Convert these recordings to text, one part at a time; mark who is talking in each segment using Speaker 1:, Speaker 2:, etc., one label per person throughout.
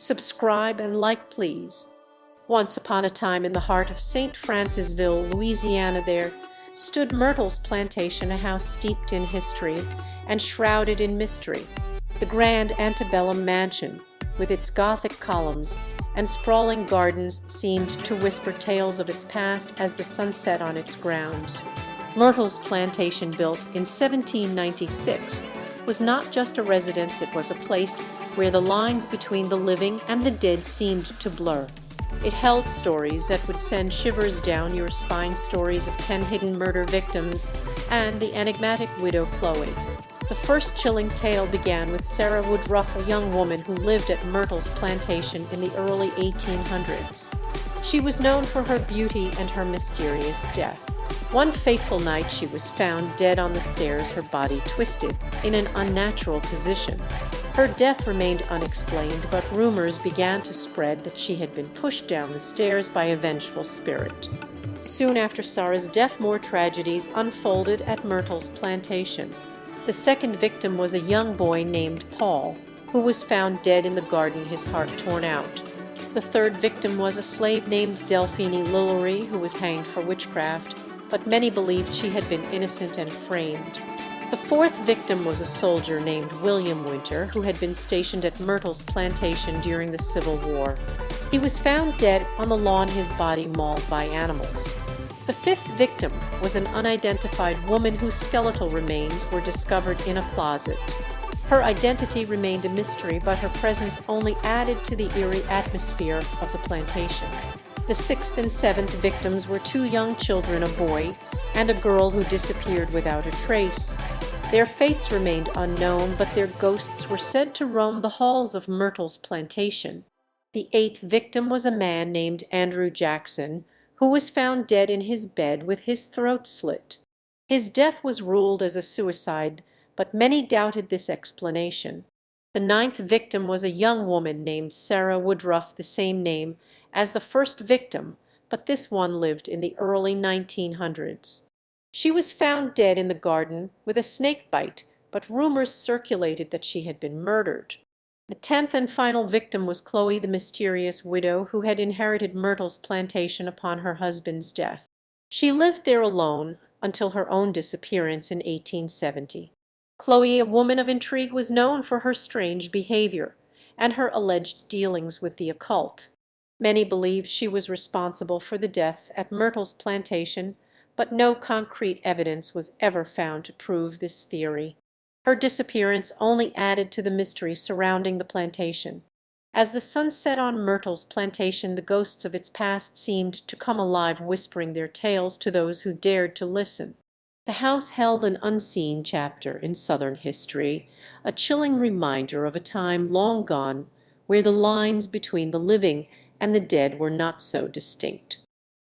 Speaker 1: Subscribe and like, please. Once upon a time in the heart of St. Francisville, Louisiana, there stood Myrtles Plantation, a house steeped in history and shrouded in mystery. The grand antebellum mansion, with its Gothic columns and sprawling gardens, seemed to whisper tales of its past as the sun set on its grounds. Myrtles Plantation, built in 1796, was not just a residence, it was a place where the lines between the living and the dead seemed to blur. It held stories that would send shivers down your spine, stories of 10 hidden murder victims and the enigmatic widow Chloe. The first chilling tale began with Sara Woodruff, a young woman who lived at Myrtles Plantation in the early 1800s. She was known for her beauty and her mysterious death. One fateful night she was found dead on the stairs, her body twisted in an unnatural position. Her death remained unexplained, but rumors began to spread that she had been pushed down the stairs by a vengeful spirit. Soon after Sara's death, more tragedies unfolded at Myrtles Plantation. The second victim was a young boy named Paul, who was found dead in the garden, his heart torn out. The third victim was a slave named Delphine Lillery, who was hanged for witchcraft, but many believed she had been innocent and framed. The fourth victim was a soldier named William Winter, who had been stationed at Myrtles Plantation during the Civil War. He was found dead on the lawn, his body mauled by animals. The fifth victim was an unidentified woman whose skeletal remains were discovered in a closet. Her identity remained a mystery, but her presence only added to the eerie atmosphere of the plantation. The sixth and seventh victims were two young children, a boy and a girl who disappeared without a trace. Their fates remained unknown, but their ghosts were said to roam the halls of Myrtles Plantation. The eighth victim was a man named Andrew Jackson, who was found dead in his bed with his throat slit. His death was ruled as a suicide, but many doubted this explanation. The ninth victim was a young woman named Sara Woodruff, the same name as the first victim, but this one lived in the early 1900s. She was found dead in the garden with a snake bite, but rumors circulated that she had been murdered. The tenth and final victim was Chloe, the mysterious widow who had inherited Myrtles Plantation upon her husband's death. She lived there alone until her own disappearance in 1870. Chloe, a woman of intrigue, was known for her strange behavior and her alleged dealings with the occult. Many believed she was responsible for the deaths at Myrtles Plantation, but no concrete evidence was ever found to prove this theory. Her disappearance only added to the mystery surrounding the plantation. As the sun set on Myrtles Plantation, the ghosts of its past seemed to come alive, whispering their tales to those who dared to listen. The house held an unseen chapter in Southern history, a chilling reminder of a time long gone where the lines between the living and the dead were not so distinct.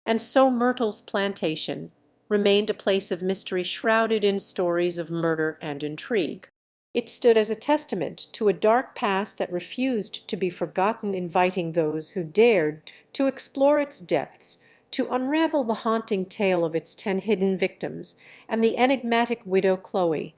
Speaker 1: And so Myrtles Plantation remained a place of mystery, shrouded in stories of murder and intrigue. It stood as a testament to a dark past that refused to be forgotten, inviting those who dared to explore its depths, to unravel the haunting tale of its 10 hidden victims and the enigmatic widow Chloe.